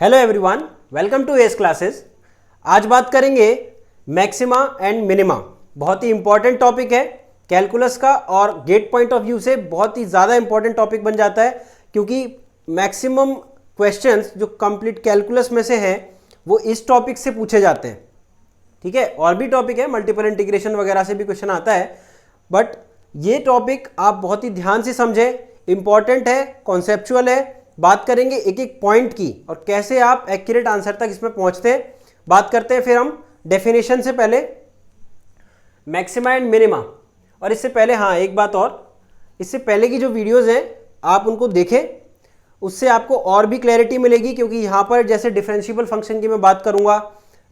Hello everyone, welcome to S classes. आज बात करेंगे मैक्सिमा एंड मिनिमा। बहुत ही इंपॉर्टेंट टॉपिक है कैलकुलस का और गेट पॉइंट ऑफ व्यू से बहुत ही ज़्यादा इंपॉर्टेंट टॉपिक बन जाता है, क्योंकि मैक्सिमम क्वेश्चंस जो कंप्लीट कैलकुलस में से हैं वो इस टॉपिक से पूछे जाते हैं। ठीक है, और भी टॉपिक है, मल्टीपल इंटीग्रेशन वगैरह से भी क्वेश्चन आता है, बट ये टॉपिक आप बहुत ही ध्यान से समझें, इंपॉर्टेंट है, कॉन्सेप्चुअल है। बात करेंगे एक एक पॉइंट की और कैसे आप एक्यूरेट आंसर तक इसमें पहुंचते हैं। बात करते हैं फिर हम डेफिनेशन से पहले मैक्सिमा एंड मिनिमा। और इससे पहले एक बात और, इससे पहले की जो वीडियोस हैं आप उनको देखें, उससे आपको और भी क्लैरिटी मिलेगी, क्योंकि यहाँ पर जैसे डिफरेंशिएबल फंक्शन की मैं बात करूँगा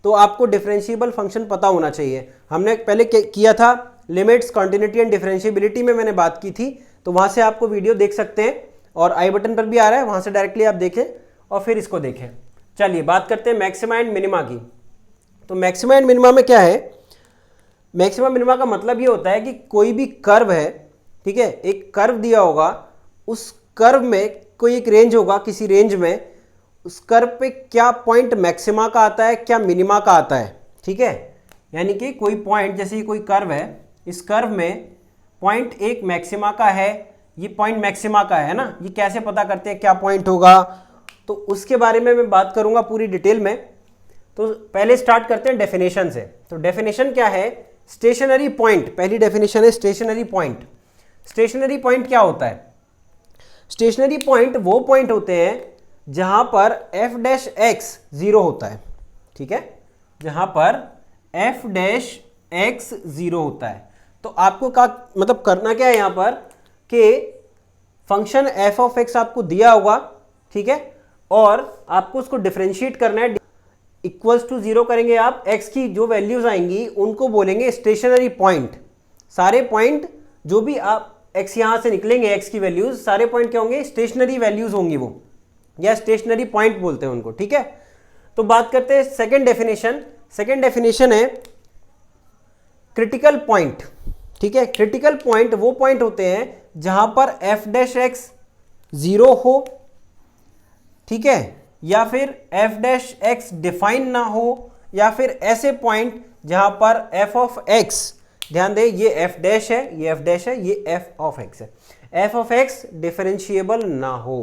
तो आपको डिफरेंशिएबल फंक्शन पता होना चाहिए। हमने पहले किया था लिमिट्स, कॉन्टिन्यूटी एंड डिफरेंशिएबिलिटी में मैंने बात की थी, तो वहाँ से आपको वीडियो देख सकते हैं और आई बटन पर भी आ रहा है, वहाँ से डायरेक्टली आप देखें और फिर इसको देखें। चलिए बात करते हैं मैक्सिमा एंड मिनिमा की। तो मैक्सिमा एंड मिनिमा में क्या है, मैक्सिमा मिनिमा का मतलब ये होता है कि कोई भी कर्व है, ठीक है, एक कर्व दिया होगा, उस कर्व में कोई एक रेंज होगा, किसी रेंज में उस कर्व पे क्या पॉइंट मैक्सिमा का आता है, क्या मिनिमा का आता है। ठीक है, यानी कि कोई पॉइंट, जैसे ये कोई कर्व है, इस कर्व में पॉइंट एक मैक्सिमा का है, ये पॉइंट मैक्सिमा का है ना, ये कैसे पता करते हैं क्या पॉइंट होगा, तो उसके बारे में मैं बात करूंगा पूरी डिटेल में। तो पहले स्टार्ट करते हैं डेफिनेशन से। तो डेफिनेशन क्या है, स्टेशनरी पॉइंट। पहली डेफिनेशन है स्टेशनरी पॉइंट। स्टेशनरी पॉइंट क्या होता है? स्टेशनरी पॉइंट वो पॉइंट होते हैं जहां पर एफ डैश एक्स जीरो होता है। ठीक है, जहां पर एफ डैश एक्स जीरो होता है। तो आपको का मतलब करना क्या है यहाँ पर कि फंक्शन एफ ऑफ एक्स आपको दिया होगा, ठीक है, और आपको उसको डिफरेंशिएट करना है। इक्वल्स टू जीरो करेंगे आप, एक्स की जो वैल्यूज आएंगी उनको बोलेंगे स्टेशनरी पॉइंट। सारे पॉइंट जो भी आप एक्स यहां से निकलेंगे, एक्स की वैल्यूज, सारे पॉइंट क्या होंगे, स्टेशनरी वैल्यूज होंगी वो, या स्टेशनरी पॉइंट बोलते हैं उनको। ठीक है, तो बात करते हैं सेकेंड डेफिनेशन। सेकेंड डेफिनेशन है क्रिटिकल पॉइंट। ठीक है, क्रिटिकल पॉइंट वो पॉइंट होते हैं जहां पर एफ डैश एक्स जीरो हो, ठीक है, या फिर एफ डैश एक्स डिफाइन ना हो, या फिर ऐसे पॉइंट जहां पर एफ ऑफ एक्स, ध्यान दें ये एफ डैश है, ये एफ डैश है, ये एफ ऑफ एक्स है, एफ ऑफ एक्स डिफरेंशिएबल ना हो।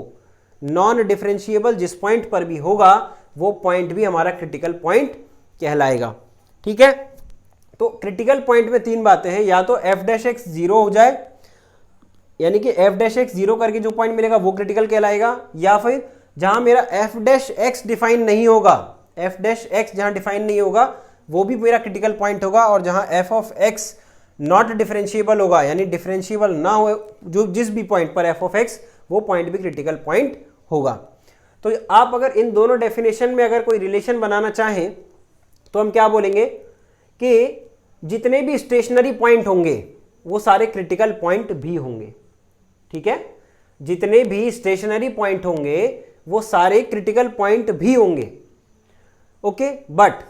नॉन डिफरेंशिएबल जिस पॉइंट पर भी होगा वो पॉइंट भी हमारा क्रिटिकल पॉइंट कहलाएगा। ठीक है, तो क्रिटिकल पॉइंट में तीन बातें हैं, या तो एफ डैश एक्स जीरो हो जाए, यानी कि एफ डैश एक्स जीरो करके जो पॉइंट मिलेगा वो क्रिटिकल कहलाएगा, या फिर जहां मेरा एफ डैश एक्स डिफाइन नहीं होगा, एफ डैश एक्स जहां डिफाइन नहीं होगा वो भी मेरा क्रिटिकल पॉइंट होगा, और जहां F of x not differentiable होगा, यानी डिफरेंशिएबल ना हो जो जिस भी पॉइंट पर एफ ऑफ एक्स, वो पॉइंट भी क्रिटिकल पॉइंट होगा। तो आप अगर इन दोनों डेफिनेशन में अगर कोई रिलेशन बनाना चाहें तो हम क्या बोलेंगे कि जितने भी स्टेशनरी पॉइंट होंगे वो सारे क्रिटिकल पॉइंट भी होंगे। ठीक है, जितने भी स्टेशनरी पॉइंट होंगे वो सारे क्रिटिकल पॉइंट भी होंगे। ओके, बट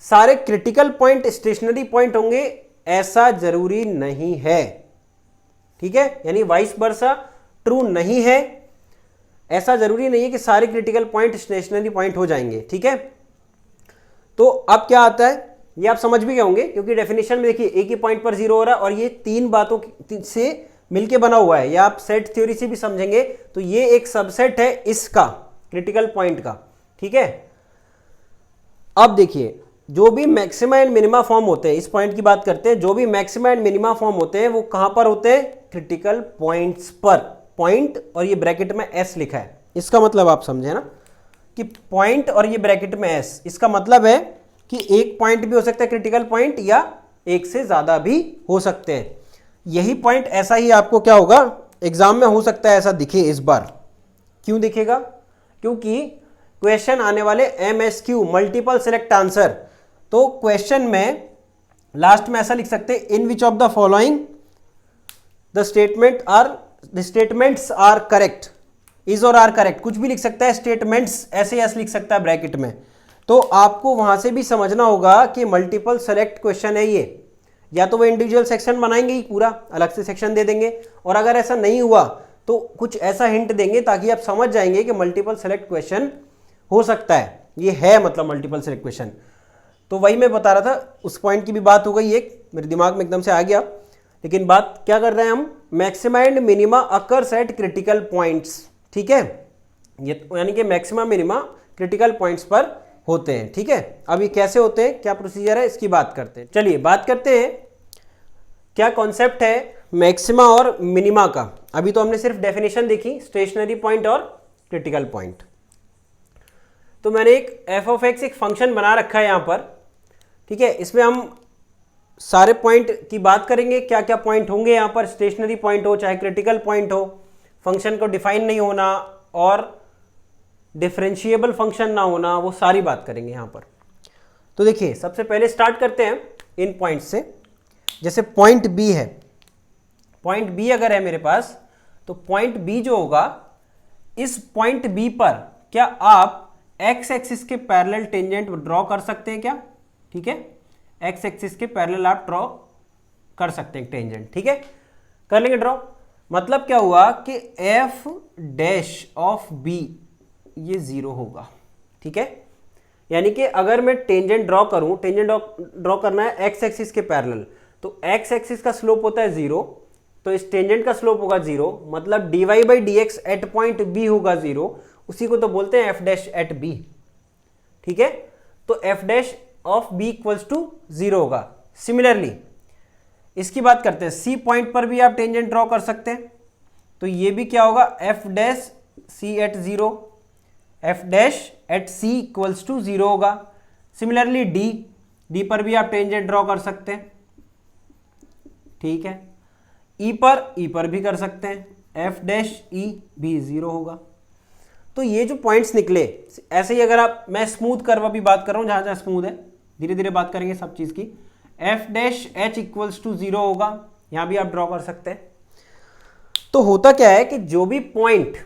सारे क्रिटिकल पॉइंट स्टेशनरी पॉइंट होंगे ऐसा जरूरी नहीं है। ठीक है, यानी वाइस वर्सा ट्रू नहीं है, ऐसा जरूरी नहीं है कि सारे क्रिटिकल पॉइंट स्टेशनरी पॉइंट हो जाएंगे। ठीक है, तो अब क्या आता है ये आप समझ भी गए होंगे, क्योंकि डेफिनेशन में देखिए एक ही पॉइंट पर जीरो हो रहा है और ये तीन बातों से मिलके बना हुआ है, या आप सेट थ्योरी से भी समझेंगे तो ये एक सबसेट है इसका क्रिटिकल पॉइंट का। ठीक है, अब देखिए जो भी मैक्सिमा एंड मिनिमा फॉर्म होते हैं, इस पॉइंट की बात करते हैं, जो भी मैक्सिमा एंड मिनिमा फॉर्म होते हैं वो कहां पर होते हैं, क्रिटिकल पॉइंट्स पर। पॉइंट और ये ब्रैकेट में एस लिखा है, इसका मतलब आप समझे ना कि पॉइंट और ये ब्रैकेट में एस, इसका मतलब है कि एक पॉइंट भी हो सकता है क्रिटिकल पॉइंट, या एक से ज्यादा भी हो सकते हैं। यही पॉइंट ऐसा ही आपको क्या होगा एग्जाम में हो सकता है ऐसा दिखे इस बार। क्यों दिखेगा? क्योंकि क्वेश्चन आने वाले MSQ मल्टीपल सेलेक्ट आंसर, तो क्वेश्चन में लास्ट में ऐसा लिख सकते हैं, in which of the following the statements are correct, is और आर करेक्ट, कुछ भी लिख सकता है, स्टेटमेंट्स ऐसे ऐसे लिख सकता है ब्रैकेट में। तो आपको वहां से भी समझना होगा कि मल्टीपल सेलेक्ट क्वेश्चन है ये, या तो वो इंडिविजुअल सेक्शन बनाएंगे ही, पूरा अलग से सेक्शन दे देंगे, और अगर ऐसा नहीं हुआ तो कुछ ऐसा हिंट देंगे ताकि आप समझ जाएंगे कि मल्टीपल सेलेक्ट क्वेश्चन हो सकता है, ये है मतलब मल्टीपल सेलेक्ट क्वेश्चन। तो वही मैं बता रहा था, उस पॉइंट की भी बात हो गई, एक मेरे दिमाग में एकदम से आ गया। लेकिन बात क्या कर रहे हैं हम, maxima and minima occurs at critical points, ठीक है, ये यानी कि मैक्सिमा मिनिमा क्रिटिकल पॉइंट्स पर होते हैं, ठीक है। अब ये कैसे होते हैं, क्या प्रोसीजर है, इसकी बात करते हैं। चलिए बात करते हैं क्या कॉन्सेप्ट है मैक्सिमा और मिनिमा का। अभी तो हमने सिर्फ डेफिनेशन देखी, स्टेशनरी पॉइंट और क्रिटिकल पॉइंट। तो मैंने एक एफ ऑफ एक्स एक फंक्शन बना रखा है यहाँ पर, ठीक है। इसमें हम सारे पॉइंट की बात करेंगे, क्या क्या पॉइंट होंगे यहाँ पर, स्टेशनरी पॉइंट हो चाहे क्रिटिकल पॉइंट हो, फंक्शन को डिफाइन नहीं होना और डिफरेंशिएबल फंक्शन ना होना, वो सारी बात करेंगे यहाँ पर। तो देखिए सबसे पहले स्टार्ट करते हैं इन पॉइंट से। जैसे पॉइंट बी है, पॉइंट बी अगर है मेरे पास, तो पॉइंट बी जो होगा, इस पॉइंट बी पर क्या आप एक्स एक्सिस के पैरेलल टेंजेंट ड्रॉ कर सकते हैं क्या, ठीक है, एक्स एक्सिस के पैरेलल आप ड्रॉ कर सकते हैं टेंजेंट, ठीक है, कर लेंगे ड्रॉ। मतलब क्या हुआ कि एफ डैश ऑफ बी ये 0 होगा, ठीक है। यानी कि अगर मैं टेंजेंट ड्रॉ करूं, टेंजेंट ड्रॉ करना है एक्स एक्सिस के पैरेलल, तो एक्स एक्सिस का स्लोप होता है 0, तो इस टेंजेंट का स्लोप होगा 0, मतलब dy by d x at point B होगा 0, उसी को तो बोलते हैं एफ डैश एट बी, ठीक है। तो F dash of B equals to 0 होगा। सिमिलरली इसकी बात करते हैं, सी पॉइंट पर भी आप टेंजेंट ड्रॉ कर सकते हैं, तो ये भी क्या होगा, F dash C at 0, F dash at C equals to 0 होगा। सिमिलरली डी पर भी आप टेंजेंट ड्रॉ कर सकते हैं, ठीक है। ई पर भी कर सकते हैं, एफ डैश ई भी 0 होगा। तो ये जो पॉइंट्स निकले, ऐसे ही अगर आप, मैं स्मूथ कर्व अभी बात कर रहा हूं, जहां जहां स्मूथ है, धीरे धीरे बात करेंगे सब चीज की। F dash H equals to 0 होगा, यहां भी आप ड्रॉ कर सकते हैं। तो होता क्या है कि जो भी पॉइंट,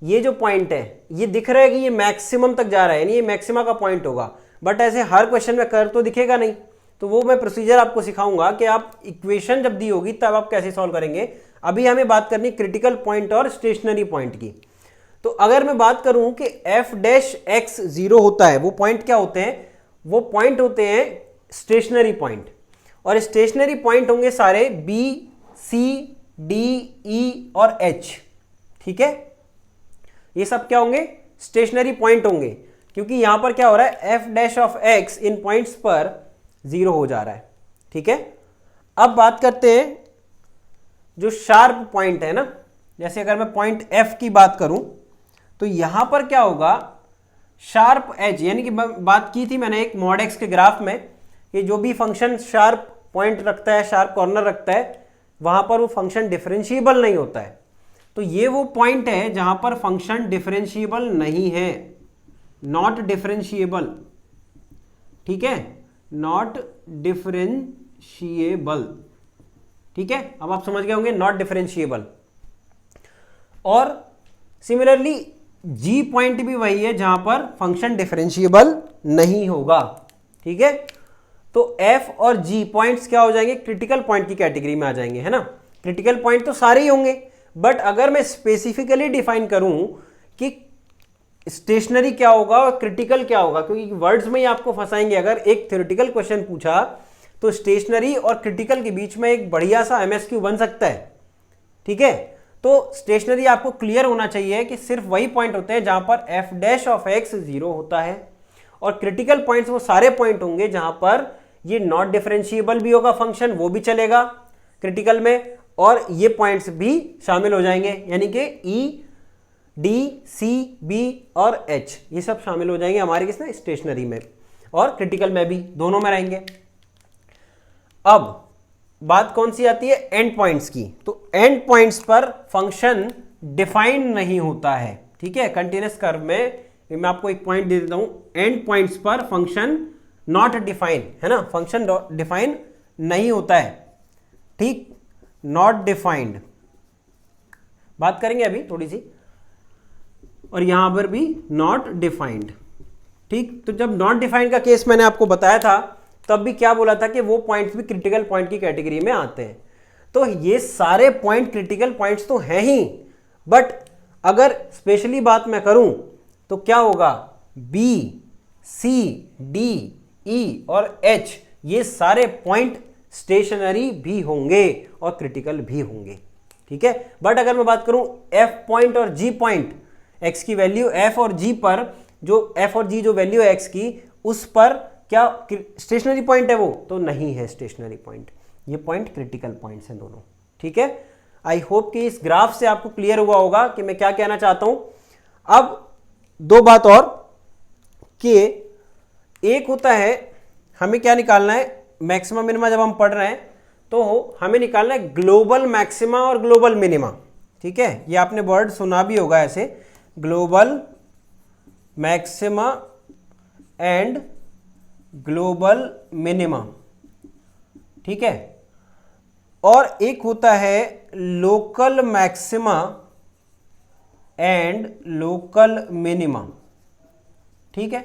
ये जो पॉइंट है, ये दिख रहा है कि ये मैक्सिमम तक जा रहा है, यानी ये मैक्सिमा का पॉइंट होगा, बट ऐसे हर क्वेश्चन में कर्व तो दिखेगा नहीं। तो वो मैं प्रोसीजर आपको सिखाऊंगा कि आप इक्वेशन जब दी होगी तब आप कैसे सॉल्व करेंगे। अभी हमें बात करनी क्रिटिकल पॉइंट और स्टेशनरी पॉइंट की। तो अगर मैं बात करूं कि एफ डैश एक्स 0 होता है, वो पॉइंट क्या होते हैं, वो पॉइंट होते हैं स्टेशनरी पॉइंट, और स्टेशनरी पॉइंट होंगे सारे बी सी डी ई और एच, ठीक है। ये सब क्या होंगे, स्टेशनरी पॉइंट होंगे, क्योंकि यहां पर क्या हो रहा है, F dash of x in points पर 0 हो जा रहा है, ठीक है। अब बात करते हैं जो शार्प पॉइंट है ना, जैसे अगर मैं पॉइंट एफ की बात करूं, तो यहां पर क्या होगा, शार्प एज, यानी कि बात की थी मैंने एक मॉड एक्स के ग्राफ में, कि जो भी फंक्शन शार्प पॉइंट रखता है, शार्प कॉर्नर रखता है, वहां पर वो फंक्शन डिफरेंशिएबल नहीं होता है। तो ये वो पॉइंट है जहां पर फंक्शन डिफरेंशिएबल नहीं है, नॉट डिफरेंशिएबल, ठीक है, नॉट डिफरेंशिएबल, ठीक है। अब आप समझ गए होंगे, नॉट डिफरेंशिएबल। और सिमिलरली जी पॉइंट भी वही है जहां पर फंक्शन डिफरेंशिएबल नहीं होगा, ठीक है। तो एफ और जी पॉइंट्स क्या हो जाएंगे, क्रिटिकल पॉइंट की कैटेगरी में आ जाएंगे, है ना। क्रिटिकल पॉइंट तो सारे ही होंगे, बट अगर मैं स्पेसिफिकली डिफाइन करूं कि स्टेशनरी क्या होगा और क्रिटिकल क्या होगा, क्योंकि वर्ड्स में ही आपको फंसाएंगे। अगर एक थ्योरेटिकल क्वेश्चन पूछा तो स्टेशनरी और क्रिटिकल के बीच में एक बढ़िया सा एमएसक्यू बन सकता है, ठीक है। तो स्टेशनरी आपको क्लियर होना चाहिए कि सिर्फ वही पॉइंट होते हैं जहां पर एफ डैश ऑफ एक्स 0 होता है, और क्रिटिकल पॉइंट्स वो सारे पॉइंट होंगे जहां पर ये नॉट डिफरेंशिएबल भी होगा फंक्शन, वो भी चलेगा क्रिटिकल में, और ये पॉइंट्स भी शामिल हो जाएंगे, यानी कि ई डी सी बी और एच ये सब शामिल हो जाएंगे हमारे किसमें, स्टेशनरी में, और क्रिटिकल में भी, दोनों में रहेंगे। अब बात कौन सी आती है, एंड पॉइंट्स की। तो एंड पॉइंट्स पर फंक्शन डिफाइन नहीं होता है, ठीक है। कंटिन्यूअस कर्व में मैं आपको एक पॉइंट दे देता हूं, एंड पॉइंट्स पर फंक्शन नॉट डिफाइन, है ना, फंक्शन डिफाइन नहीं होता है, ठीक, नॉट डिफाइंड बात करेंगे अभी थोड़ी सी, और यहां पर भी नॉट डिफाइंड, ठीक। तो जब नॉट डिफाइंड का केस मैंने आपको बताया था, तब भी क्या बोला था कि वो पॉइंट्स भी क्रिटिकल पॉइंट की कैटेगरी में आते हैं। तो ये सारे पॉइंट क्रिटिकल पॉइंट्स तो हैं ही, बट अगर स्पेशली बात मैं करूं तो क्या होगा, बी, सी, डी, ई और एच ये सारे पॉइंट स्टेशनरी भी होंगे और क्रिटिकल भी होंगे, ठीक है। बट अगर मैं बात करूं एफ पॉइंट और जी पॉइंट, एक्स की वैल्यू एफ और जी पर, जो एफ और जी जो वैल्यू है एक्स की, उस पर क्या स्टेशनरी पॉइंट है वो, तो नहीं है स्टेशनरी पॉइंट। ये पॉइंट क्रिटिकल पॉइंट्स हैं दोनों, ठीक है। आई होप कि इस ग्राफ से आपको क्लियर हुआ होगा कि मैं क्या कहना चाहता हूं। अब दो बात और कि एक होता है हमें क्या निकालना है, मैक्सिमा मिनिमा जब हम पढ़ रहे हैं तो हमें निकालना है ग्लोबल मैक्सिमा और ग्लोबल मिनिमा, ठीक है। ये आपने वर्ड सुना भी होगा ऐसे, global maxima and global minima, ठीक है। और एक होता है local maxima and local minima, ठीक है।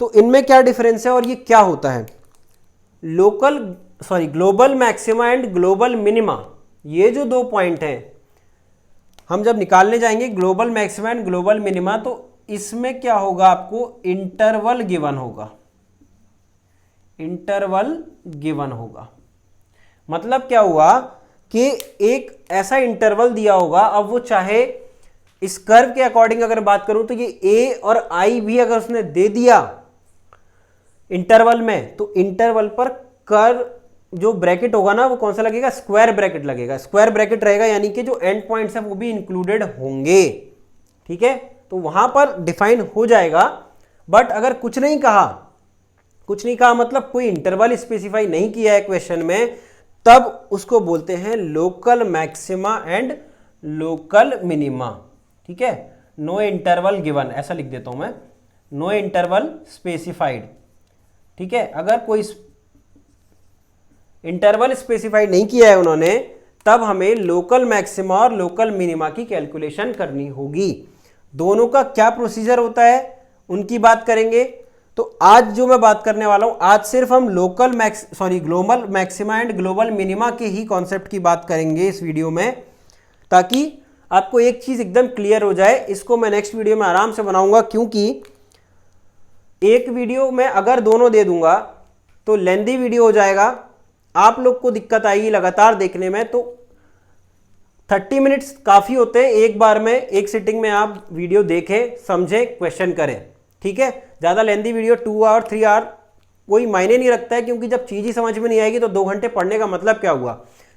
तो इनमें क्या डिफरेंस है और ये क्या होता है, global maxima and global minima, ये जो दो पॉइंट हैं हम जब निकालने जाएंगे global maxima and global minima, तो इसमें क्या होगा, आपको इंटरवल गिवन होगा, इंटरवल गिवन होगा। मतलब क्या हुआ कि एक ऐसा इंटरवल दिया होगा, अब वो चाहे इस कर्व के अकॉर्डिंग अगर बात करूं तो ये ए और आई भी अगर उसने दे दिया इंटरवल में, तो इंटरवल पर कर्व जो ब्रैकेट होगा ना वो कौन सा लगेगा, स्क्वायर ब्रैकेट लगेगा। स्क्वायर ब्रैकेट रहेगा यानी कि जो एंड पॉइंट्स है वो भी इंक्लूडेड होंगे, ठीक है। तो वहां पर डिफाइन हो जाएगा। बट अगर कुछ नहीं कहा मतलब कोई इंटरवल स्पेसिफाई नहीं किया है क्वेश्चन में, तब उसको बोलते हैं local maxima and local minima, ठीक है। नो इंटरवल गिवन, ऐसा लिख देता हूं मैं, नो इंटरवल स्पेसिफाइड, ठीक है। अगर कोई इंटरवल स्पेसिफाइड नहीं किया है उन्होंने, तब हमें लोकल मैक्सिमा और लोकल मिनिमा की कैलकुलेशन करनी होगी। दोनों का क्या प्रोसीजर होता है उनकी बात करेंगे। तो आज जो मैं बात करने वाला हूं, आज सिर्फ हम global maxima and global minima के ही कॉन्सेप्ट की बात करेंगे इस वीडियो में, ताकि आपको एक चीज एकदम क्लियर हो जाए। इसको मैं नेक्स्ट वीडियो में आराम से बनाऊंगा, क्योंकि एक वीडियो में अगर दोनों दे दूंगा तो लेंदी वीडियो हो जाएगा, आप लोग को दिक्कत आएगी लगातार देखने में। तो 30 मिनट्स काफी होते हैं, एक बार में एक सिटिंग में आप वीडियो देखें, समझें, क्वेश्चन करें, ठीक है। ज्यादा लेंदी वीडियो 2 आवर 3 आवर कोई मायने नहीं रखता है, क्योंकि जब चीज ही समझ में नहीं आएगी तो 2 घंटे पढ़ने का मतलब क्या हुआ।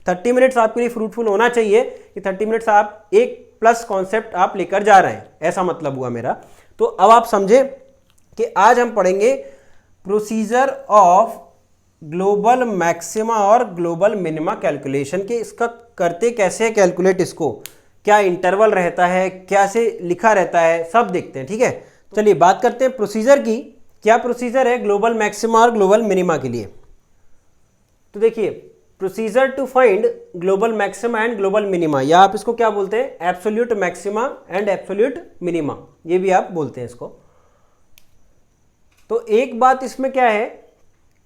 30 मिनट्स आपके लिए फ्रूटफुल होना चाहिए कि 30 मिनट्स आप एक प्लस कॉन्सेप्ट आप लेकर जा रहे हैं, ऐसा मतलब हुआ मेरा। तो अब आप समझे कि आज हम पढ़ेंगे प्रोसीजर ऑफ ग्लोबल मैक्सिमा और ग्लोबल मिनिमा कैलकुलेशन के, इसका करते कैसे कैलकुलेट, इसको क्या इंटरवल रहता है, कैसे लिखा रहता है, सब देखते हैं, ठीक है। चलिए बात करते हैं प्रोसीजर की। क्या प्रोसीजर है ग्लोबल मैक्सिमा और ग्लोबल मिनिमा के लिए। तो देखिए, procedure to find global maxima and global minima, या आप इसको क्या बोलते हैं, absolute maxima and absolute minima, ये भी आप बोलते हैं इसको। तो एक बात इसमें क्या है,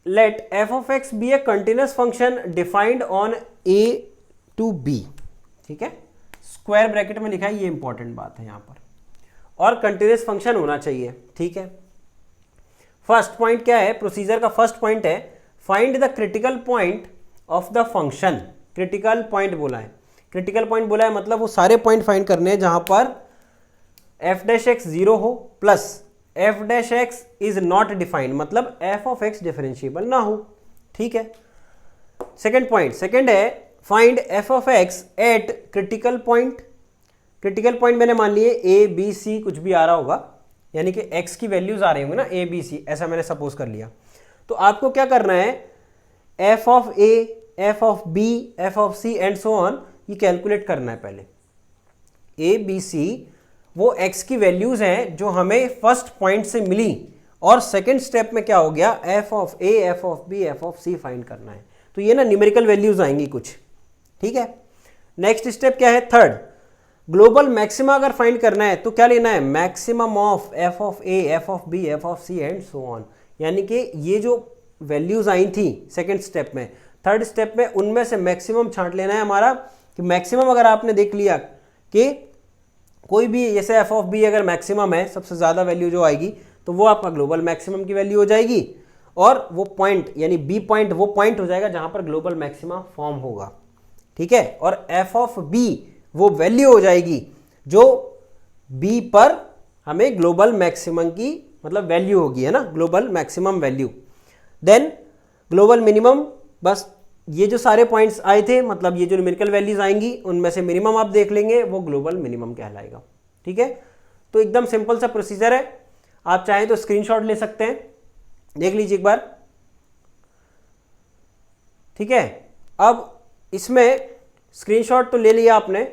let F of X be a continuous function defined on A to B, ठीक है। स्क्वायर ब्रैकेट में लिखा है, ये इंपॉर्टेंट बात है यहां पर, और कंटिन्यूअस फंक्शन होना चाहिए, ठीक है। फर्स्ट पॉइंट क्या है, प्रोसीजर का फर्स्ट पॉइंट है find the critical point of the function. Critical point बोला है, क्रिटिकल पॉइंट बोला है मतलब वो सारे पॉइंट फाइंड करने हैं जहां पर एफ डैश एक्स 0 हो plus F dash x is not defined, मतलब एफ ऑफ एक्स डिफरेंशिएबल ना हो, ठीक है। सेकेंड पॉइंट, सेकेंड है find F of x eight critical point. Critical point मैंने मान लिए ए बी सी कुछ भी आ रहा होगा, यानी कि एक्स की वैल्यूज आ रही होंगी ना, ए बी सी, ऐसा मैंने सपोज कर लिया। तो आपको क्या करना है, F of A, F of B, F of C and so on, ये कैलकुलेट करना है पहले। ए बी सी वो एक्स की वैल्यूज हैं जो हमें फर्स्ट पॉइंट से मिली, और सेकेंड स्टेप में क्या हो गया, F of A, F of B, F of C find करना है। तो ये ना न्यूमेरिकल वैल्यूज आएंगी कुछ, ठीक है। नेक्स्ट स्टेप क्या है, थर्ड, ग्लोबल मैक्सिमा अगर फाइंड करना है तो क्या लेना है, maximum of F of A, F of B, F of C and so on. यानी कि ये जो वैल्यूज आई थी सेकेंड स्टेप में, थर्ड स्टेप में उनमें से मैक्सिमम छांट लेना है हमारा। कि मैक्सिमम अगर आपने देख लिया कि कोई भी जैसे एफ ऑफ बी अगर मैक्सिमम है, सबसे ज़्यादा वैल्यू जो आएगी तो वो आपका ग्लोबल मैक्सिमम की वैल्यू हो जाएगी, और वो पॉइंट यानी बी पॉइंट वो पॉइंट हो जाएगा जहाँ पर ग्लोबल मैक्सिमम फॉर्म होगा, ठीक है। और एफ ऑफ बी वो वैल्यू हो जाएगी जो बी पर हमें ग्लोबल मैक्सिमम की मतलब वैल्यू होगी, है ना, global maximum value. Then global minimum, बस ये जो सारे पॉइंट्स आए थे मतलब ये जो न्यूमेरिकल वैल्यूज आएंगी उनमें से मिनिमम आप देख लेंगे, वो ग्लोबल मिनिमम कहलाएगा, ठीक है। तो एकदम सिंपल सा प्रोसीजर है, आप चाहें तो स्क्रीनशॉट ले सकते हैं, देख लीजिए एक बार, ठीक है। अब इसमें स्क्रीनशॉट तो ले लिया आपने,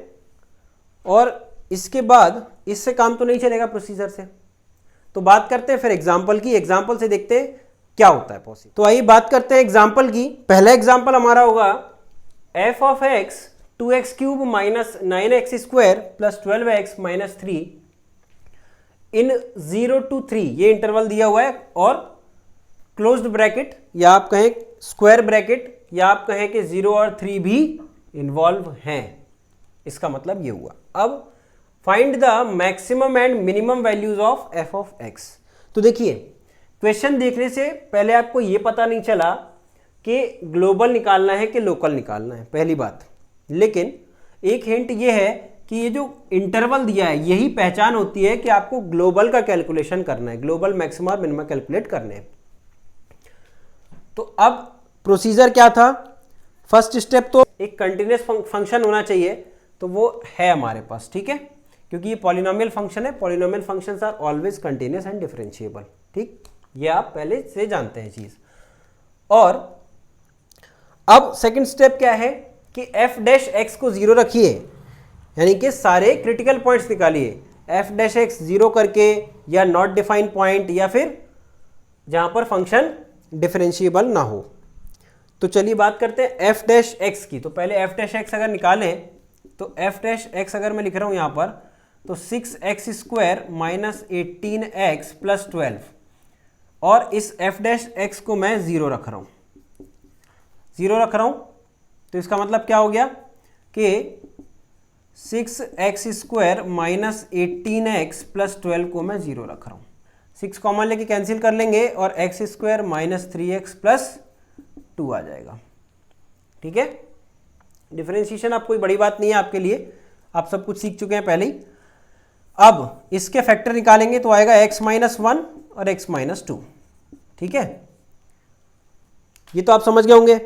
और इसके बाद इससे काम तो नहीं चलेगा प्रोसीजर से, तो बात करते हैं फिर एग्जाम्पल की। एग्जाम्पल से देखते हैं क्या होता है पॉसिबल। तो आइए बात करते हैं एग्जाम्पल की। पहला एग्जाम्पल हमारा होगा F of x 2x cube minus 9x square plus 12x minus 3 in 0 to 3, ये इंटरवल दिया हुआ है, और क्लोज्ड ब्रैकेट या आप कहें स्क्वायर ब्रैकेट या आप कहें कि 0 और 3 भी इन्वॉल्व हैं, इसका मतलब ये हुआ। अब find the maximum and minimum values of F of x. तो देखिए क्वेश्चन देखने से पहले आपको ये पता नहीं चला कि ग्लोबल निकालना है कि लोकल निकालना है, पहली बात। लेकिन एक हिंट ये है कि ये जो इंटरवल दिया है यही पहचान होती है कि आपको ग्लोबल का कैलकुलेशन करना है, ग्लोबल मैक्सिमा और मिनिमा कैलकुलेट करने हैं। तो अब प्रोसीजर क्या था, फर्स्ट स्टेप तो एक कंटिन्यूस फंक्शन होना चाहिए, तो वो है हमारे पास, ठीक है, क्योंकि ये पॉलिनोमियल फंक्शन है। Polynomial functions are always continuous and differentiable, ठीक, ये आप पहले से जानते हैं चीज। और अब सेकंड स्टेप क्या है कि एफ डैश एक्स को 0 रखिए, यानी कि सारे क्रिटिकल पॉइंट्स निकालिए, एफ डैश एक्स 0 करके, या नॉट डिफाइंड पॉइंट, या फिर जहां पर फंक्शन डिफरेंशिएबल ना हो। तो चलिए बात करते हैं एफ डैश एक्स की। तो पहले एफ डैश एक्स अगर निकालें तो एफ डैश एक्स अगर मैं लिख रहा हूं यहां पर, तो 6x square minus 18x plus 12, और इस एफ डैश एक्स को मैं 0 रख रहा हूं, 0 रख रहा हूं। तो इसका मतलब क्या हो गया कि 6x square minus 18x plus 12 को मैं 0 रख रहा हूं। 6 कॉमन लेके कैंसिल कर लेंगे और x square minus 3x plus 2 आ जाएगा, ठीक है। डिफरेंशिएशन आप कोई बड़ी बात नहीं है आपके लिए, आप सब कुछ सीख चुके हैं पहले ही। अब इसके फैक्टर निकालेंगे तो आएगा x माइनस 1 और x माइनस 2, ठीक है, ये तो आप समझ गए होंगे।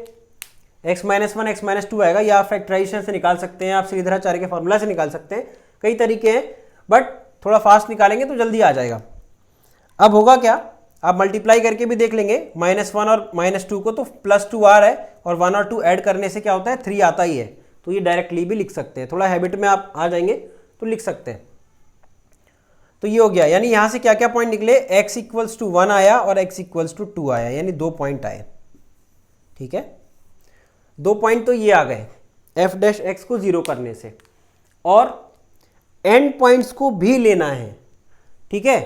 x माइनस 1 x माइनस 2 आएगा, या आप फैक्टराइजेशन से निकाल सकते हैं, आप श्रीधराचार्य के फॉर्मूला से निकाल सकते हैं, कई तरीके हैं, बट थोड़ा फास्ट निकालेंगे तो जल्दी आ जाएगा। अब होगा क्या, आप मल्टीप्लाई करके भी देख लेंगे -1 और -2 को, तो +2 आ रहा है, और 1 और 2 ऐड करने से क्या होता है 3 आता ही है, तो ये डायरेक्टली भी लिख सकते हैं, थोड़ा हैबिट में आप आ जाएंगे तो लिख सकते हैं। तो ये हो गया, यानी यहां से क्या क्या पॉइंट निकले, x इक्वल्स टू 1 आया और x इक्वल्स टू 2 आया, यानी 2 पॉइंट आए, ठीक है। 2 पॉइंट तो ये आ गए एफ डैश एक्स को 0 करने से, और एंड पॉइंट्स को भी लेना है, ठीक है,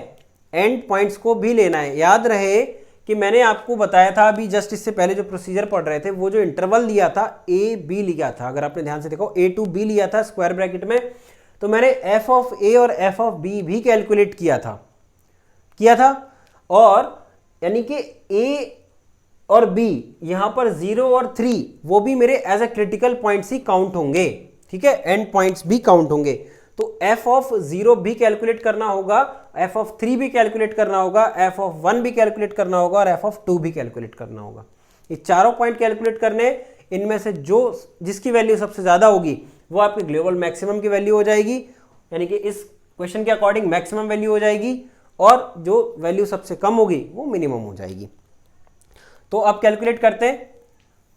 एंड पॉइंट्स को भी लेना है। याद रहे कि मैंने आपको बताया था अभी जस्ट इससे पहले जो प्रोसीजर पढ़ रहे थे, वो जो इंटरवल दिया था ए बी लिया था, अगर आपने ध्यान से देखो a to b लिया था स्क्वायर ब्रैकेट में, तो मैंने एफ ऑफ ए और एफ ऑफ बी भी कैलकुलेट किया था, और यानी कि ए और बी यहां पर 0 और 3 वो भी मेरे एज ए क्रिटिकल पॉइंट्स ही काउंट होंगे, ठीक है, एंड पॉइंट्स भी काउंट होंगे। तो एफ ऑफ 0 भी कैलकुलेट करना होगा, एफ ऑफ 3 भी कैलकुलेट करना होगा, एफ ऑफ 1 भी कैलकुलेट करना होगा, और एफ ऑफ 2 भी कैलकुलेट करना होगा। ये चारों पॉइंट कैलकुलेट करने, इनमें से जिसकी वैल्यू सबसे ज्यादा होगी वो आपकी ग्लोबल मैक्सिमम की वैल्यू हो जाएगी, यानी कि इस क्वेश्चन के अकॉर्डिंग मैक्सिमम वैल्यू हो जाएगी, और जो वैल्यू सबसे कम होगी वो मिनिमम हो जाएगी। तो अब कैलकुलेट करते हैं,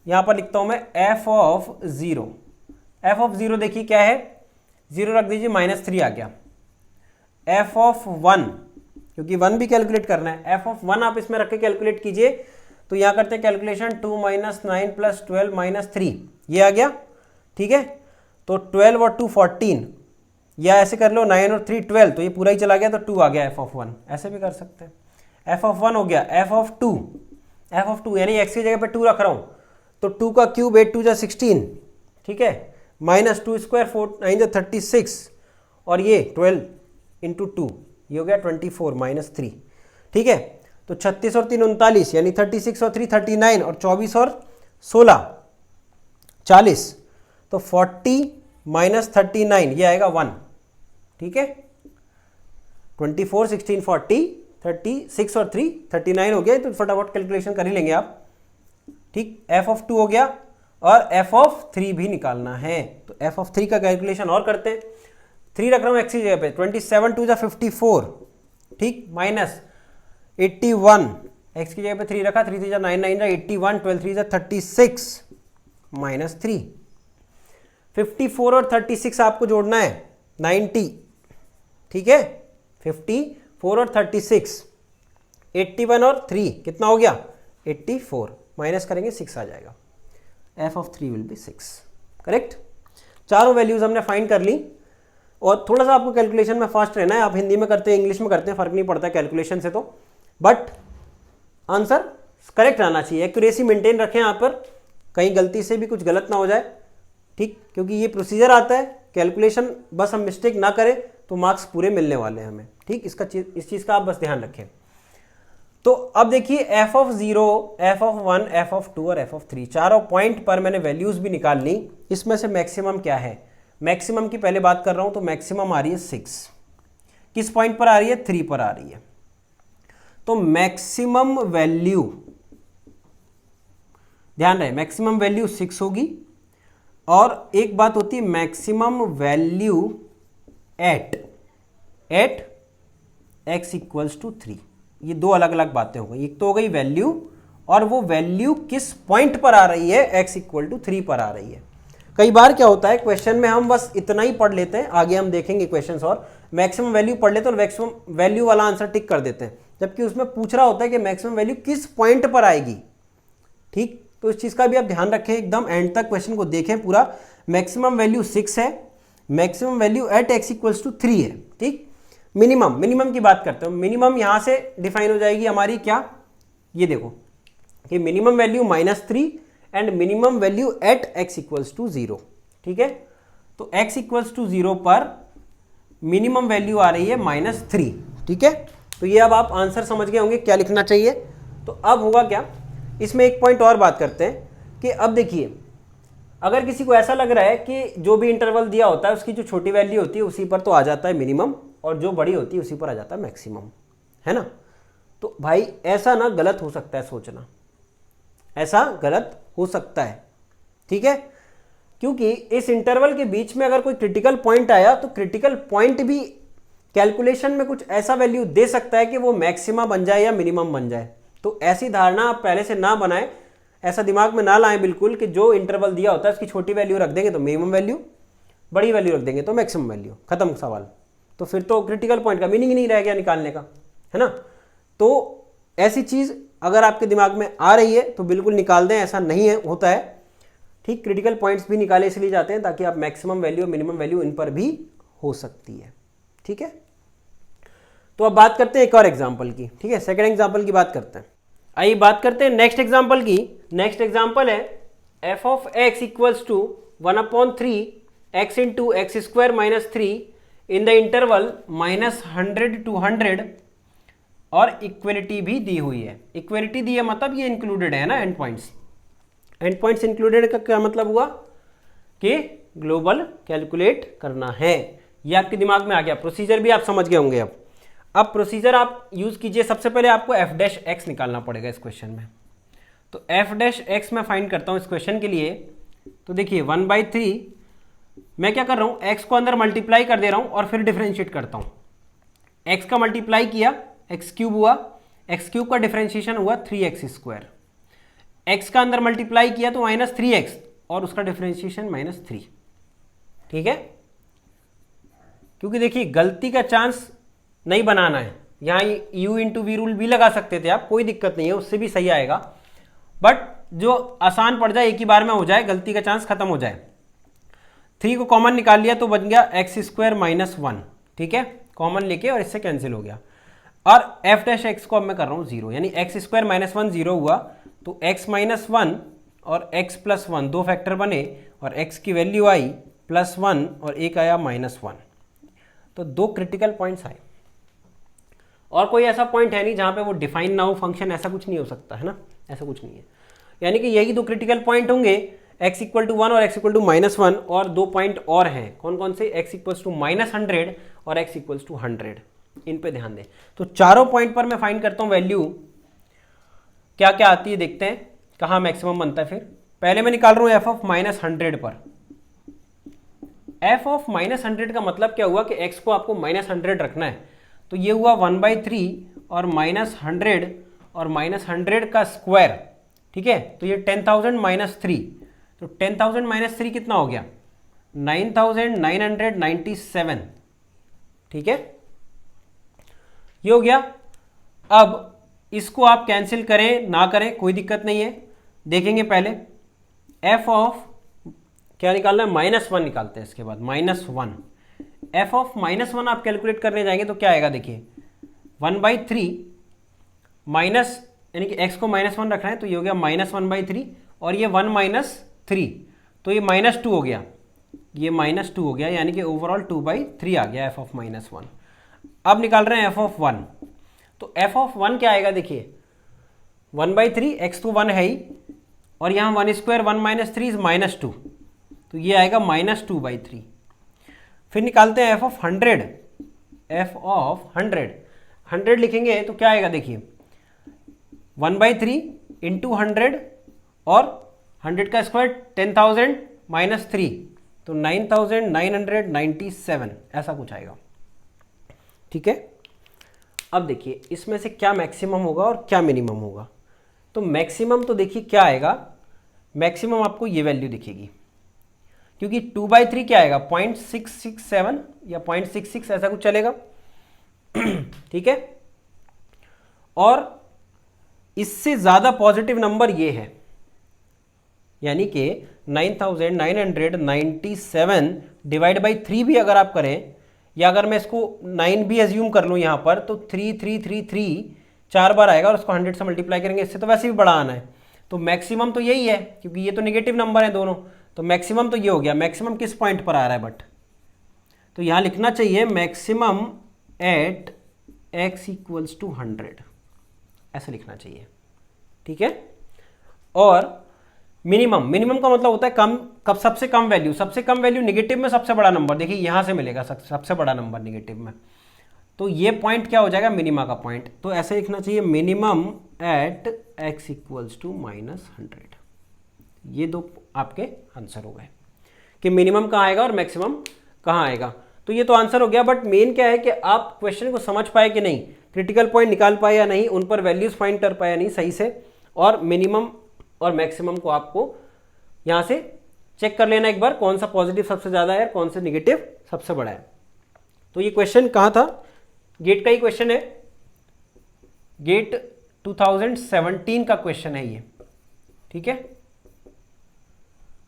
यहां पर लिखता हूं मैं एफ ऑफ 0। एफ ऑफ 0 देखिए क्या है, 0 रख दीजिए, -3 आ गया। एफ ऑफ 1, क्योंकि 1 भी कैलकुलेट करना है, एफ ऑफ 1 आप इसमें रख के कैलकुलेट कीजिए, तो यहां करते हैं कैलकुलेशन, 2 - 9 + 12 - 3, ये आ गया, ठीक है। तो 12 और 2 14, या ऐसे कर लो 9 और 3 12, तो ये पूरा ही चला गया, तो 2 आ गया एफ ऑफ 1, ऐसे भी कर सकते हैं। एफ ऑफ 1 हो गया, एफ ऑफ 2 यानी x की जगह पे 2 रख रहा हूं, तो 2 का क्यूब 8 × 2 = 16, ठीक है, -2² 4 × 9 = 36, और ये 12 इंटू 2 ये हो गया 24 माइनस 3। ठीक है, तो 36 और 3 39 यानी 36 और 3 39 और 24 और 16 40। तो 40 माइनस 39 ये आएगा 1। ठीक है, 24 16 40 36 और 3 39 हो गया। तो फटाफट कैलकुलेशन कर ही लेंगे आप। ठीक, f ऑफ 2 हो गया और f ऑफ 3 भी निकालना है। तो f ऑफ 3 का कैलकुलेशन और करते हैं। 3 रख रहा हूँ x की जगह पे, 27 2 जा 54। ठीक, माइनस 81 x की जगह पे 3 रखा, 3 3 जा 9 9 जा 81 12 3 जा 36 माइनस 3। 54 और 36 आपको जोड़ना है 90। ठीक है, 54 और 36 81 और 3 कितना हो गया 84, माइनस करेंगे 6 आ जाएगा। f of 3 will be 6। Correct. चारों वैल्यूज हमने फाइंड कर ली। और थोड़ा सा आपको कैलकुलेशन में फास्ट रहना है। आप हिंदी में करते हैं इंग्लिश में करते हैं फर्क नहीं पड़ता कैलकुलेशन से, तो बट आंसर करेक्ट आना चाहिए। एक्यूरेसी मेंटेन रखें यहाँ पर, कहीं गलती से भी कुछ गलत ना हो जाए। ठीक, क्योंकि ये प्रोसीजर आता है कैलकुलेशन, बस हम मिस्टेक ना करें तो मार्क्स पूरे मिलने वाले हैं हमें। ठीक, इस चीज़ का आप बस ध्यान रखें। तो अब देखिए f of 0, f of 1, f of 2 और f ऑफ 3 चारों पॉइंट पर मैंने वैल्यूज भी निकाल ली। इसमें से मैक्सिमम क्या है, मैक्सिमम की पहले बात कर रहा हूं। तो मैक्सिमम आ रही है 6। किस पॉइंट पर आ रही है, 3 पर आ रही है। तो मैक्सिमम वैल्यू, ध्यान रहे मैक्सिमम वैल्यू 6 होगी। और एक बात होती है maximum value at x equals to 3। ये दो अलग अलग बातें हो गई। एक तो हो गई वैल्यू, और वो वैल्यू किस पॉइंट पर आ रही है, x इक्वल टू 3 पर आ रही है। कई बार क्या होता है क्वेश्चन में हम बस इतना ही पढ़ लेते हैं, आगे हम देखेंगे क्वेश्चंस, और मैक्सिमम वैल्यू पढ़ लेते हैं और मैक्सिमम वैल्यू वाला आंसर टिक कर देते हैं, जबकि उसमें पूछ रहा होता है कि मैक्सिमम वैल्यू किस पॉइंट पर आएगी। ठीक, तो इस चीज का भी आप ध्यान रखें, एकदम एंड तक क्वेश्चन को देखें पूरा। मैक्सिमम वैल्यू 6 है, maximum value at x equals to 3 है। ठीक, मिनिमम की बात करते हैं। मिनिमम यहां से डिफाइन हो जाएगी हमारी क्या, ये देखो कि minimum value -3 and minimum value at x equals to 0। ठीक है, तो x इक्वल्स टू 0 पर मिनिमम वैल्यू आ रही है -3। ठीक है, तो ये अब आप आंसर समझ गए होंगे क्या लिखना चाहिए। तो अब होगा क्या, इसमें एक पॉइंट और बात करते हैं कि अब देखिए अगर किसी को ऐसा लग रहा है कि जो भी इंटरवल दिया होता है उसकी जो छोटी वैल्यू होती है उसी पर तो आ जाता है मिनिमम, और जो बड़ी होती है उसी पर आ जाता है मैक्सिमम, है ना। तो भाई ऐसा ना गलत हो सकता है सोचना, ऐसा गलत हो सकता है। ठीक है, क्योंकि इस इंटरवल के बीच में अगर कोई क्रिटिकल पॉइंट आया तो क्रिटिकल पॉइंट भी कैलकुलेशन में कुछ ऐसा वैल्यू दे सकता है कि वो मैक्सिमा बन जाए या मिनिमम बन जाए। तो ऐसी धारणा आप पहले से ना बनाएं, ऐसा दिमाग में ना लाएं बिल्कुल कि जो इंटरवल दिया होता है उसकी छोटी वैल्यू रख देंगे तो मिनिमम वैल्यू, बड़ी वैल्यू रख देंगे तो मैक्सिमम वैल्यू, खत्म सवाल। तो फिर तो क्रिटिकल पॉइंट का मीनिंग ही नहीं रह गया निकालने का, है ना। तो ऐसी चीज अगर आपके दिमाग में आ रही है तो बिल्कुल निकाल दें, ऐसा नहीं है होता है। ठीक, क्रिटिकल पॉइंट्स भी निकाले इसलिए जाते हैं ताकि आप मैक्सिमम वैल्यू और मिनिमम वैल्यू इन पर भी हो सकती है। ठीक है, तो अब बात करते हैं एक और एग्जाम्पल की। ठीक है, सेकेंड एग्जाम्पल की बात करते हैं। आइए बात करते हैं नेक्स्ट एग्जाम्पल की। नेक्स्ट एग्जाम्पल है f of x equals to 1/3 x into X square minus 3 in the interval -100 to 100, और इक्वलिटी भी दी हुई है। इक्वलिटी दी है मतलब ये इंक्लूडेड है ना, and points. And points included का क्या मतलब हुआ कि ग्लोबल कैलकुलेट करना है। ये आपके दिमाग में आ गया, प्रोसीजर भी आप समझ गए होंगे। अब प्रोसीजर आप यूज कीजिए। सबसे पहले आपको f' निकालना पड़ेगा इस क्वेश्चन में। तो f' मैं फाइंड करता हूं इस क्वेश्चन के लिए। तो देखिए 1/3 मैं क्या कर रहा हूं, x को अंदर मल्टीप्लाई कर दे रहा हूं और फिर डिफरेंशिएट करता हूं। x का मल्टीप्लाई किया x³ हुआ, x³ का डिफरेंशिएशन हुआ 3x²। x का अंदर मल्टीप्लाई किया तो -3x और उसका डिफरेंशिएशन -3। ठीक है, क्योंकि देखिए गलती का चांस नहीं बनाना है। यहाँ u इंटू वी रूल भी लगा सकते थे आप, कोई दिक्कत नहीं है, उससे भी सही आएगा। बट जो आसान पड़ जाए एक ही बार में हो जाए, गलती का चांस खत्म हो जाए। 3 को कॉमन निकाल लिया तो बन गया x² -1। ठीक है, कॉमन लेके और इससे कैंसिल हो गया। और f' को अब मैं कर रहा हूँ 0, यानी x² -1 0 हुआ तो x -1 और x + 1 दो फैक्टर बने और x की वैल्यू आई +1 और एक आया -1। तो 2 क्रिटिकल पॉइंट्स आए, और कोई ऐसा पॉइंट है नहीं जहाँ पे वो डिफाइन ना हो फंक्शन, ऐसा कुछ नहीं हो सकता है ना, ऐसा कुछ नहीं है। यानी कि यही 2 क्रिटिकल पॉइंट होंगे, x इक्वल टू 1 और x इक्वल टू -1, और 2 पॉइंट और हैं, कौन कौन से, x इक्वल टू -100 और x इक्वल टू 100, इन पे ध्यान दें। तो चारों पॉइंट पर मैं फाइंड करता हूँ वैल्यू क्या क्या आती है, देखते हैं कहाँ मैक्सिमम बनता है। फिर पहले मैं निकाल रहा हूँ f ऑफ -100 पर। f ऑफ -100 का मतलब क्या हुआ कि x को आपको -100 रखना है, तो ये हुआ 1/3 और -100 और -100 का स्क्वायर, ठीक है। तो ये 10,000 - 3, तो 10,000 - 3 कितना हो गया, 9,997, ठीक है, ये हो गया। अब इसको आप कैंसिल करें ना करें कोई दिक्कत नहीं है, देखेंगे पहले f ऑफ क्या निकालना है, -1 निकालते हैं, इसके बाद -1, f ऑफ -1 आप कैलकुलेट करने जाएंगे तो क्या आएगा, देखिए 1/3 माइनस, यानी कि x को -1 रखना है, तो ये हो गया -1/3, और ये 1 - 3, तो ये -2 हो गया, ये -2 हो गया, यानी कि ओवरऑल 2/3 आ गया f ऑफ -1। अब निकाल रहे हैं f ऑफ 1, तो f ऑफ 1 क्या आएगा, देखिए 1/3, x तो 1 है ही, और यहाँ 1 स्क्वायर 1 - 3 इज -2, तो ये आएगा -2/3। फिर निकालते हैं f ऑफ 100, f ऑफ 100 लिखेंगे तो क्या आएगा, देखिए 1/3 इंटू 100 और 100 का स्क्वायर 10,000 - 3, तो 9,997, ऐसा कुछ आएगा, ठीक है। अब देखिए इसमें से क्या मैक्सिमम होगा और क्या मिनिमम होगा। तो मैक्सिमम तो देखिए क्या आएगा, मैक्सिमम आपको ये वैल्यू दिखेगी, क्योंकि 2/3 क्या आएगा, 0.667 या 0.66 ऐसा कुछ चलेगा, ठीक है। और इससे ज्यादा पॉजिटिव नंबर ये है, यानी कि 9,997 डिवाइड बाई 3 भी अगर आप करें, या अगर मैं इसको 9 भी एज्यूम कर लूँ यहाँ पर, तो 3,333 4 बार आएगा, और उसको 100 से मल्टीप्लाई करेंगे, इससे तो वैसे भी बड़ा आना है। तो मैक्सिमम तो यही है, क्योंकि ये तो नेगेटिव नंबर है दोनों, तो मैक्सिमम तो ये हो गया। मैक्सिमम किस पॉइंट पर आ रहा है बट, तो यहाँ लिखना चाहिए maximum at x equals to 100, ऐसा लिखना चाहिए, ठीक है। और मिनिमम का मतलब होता है कम, कब सबसे कम वैल्यू, सबसे कम वैल्यू निगेटिव में सबसे बड़ा नंबर, देखिए यहां से मिलेगा सबसे बड़ा नंबर निगेटिव में, तो ये पॉइंट क्या हो जाएगा, मिनिमा का पॉइंट। तो ऐसे लिखना चाहिए minimum at x equals to -100। ये दो आपके आंसर हो गए कि मिनिमम कहाँ आएगा और मैक्सिमम कहाँ आएगा। तो ये तो आंसर हो गया, बट मेन क्या है कि आप क्वेश्चन को समझ पाए कि नहीं, क्रिटिकल पॉइंट निकाल पाए या नहीं, उन पर वैल्यूज फाइंड कर पाए या नहीं सही से, और मिनिमम और मैक्सिमम को आपको यहाँ से चेक कर लेना एक बार, कौन सा पॉजिटिव सबसे ज़्यादा है, कौन से निगेटिव सबसे बड़ा है। तो ये क्वेश्चन कहाँ था, गेट का ही क्वेश्चन है, गेट 2017 का क्वेश्चन है ये, ठीक है।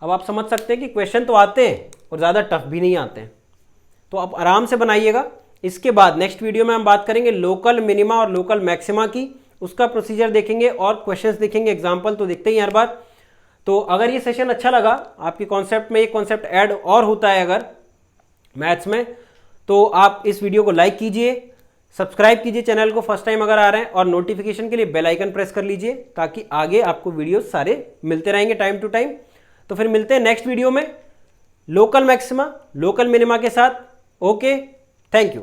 अब आप समझ सकते हैं कि क्वेश्चन तो आते हैं और ज़्यादा टफ भी नहीं आते हैं, तो आप आराम से बनाइएगा। इसके बाद नेक्स्ट वीडियो में हम बात करेंगे लोकल मिनिमा और लोकल मैक्सिमा की, उसका प्रोसीजर देखेंगे और क्वेश्चंस देखेंगे, एग्जाम्पल तो देखते ही हर बार। तो अगर ये सेशन अच्छा लगा, आपके कॉन्सेप्ट में एक कॉन्सेप्ट ऐड और होता है अगर मैथ्स में, तो आप इस वीडियो को लाइक कीजिए, सब्सक्राइब कीजिए चैनल को फर्स्ट टाइम अगर आ रहे हैं, और नोटिफिकेशन के लिए बेल आइकन प्रेस कर लीजिए, ताकि आगे आपको वीडियो सारे मिलते रहेंगे टाइम टू टाइम। तो फिर मिलते हैं नेक्स्ट वीडियो में लोकल मैक्सिमा लोकल मिनिमा के साथ। Okay, thank you.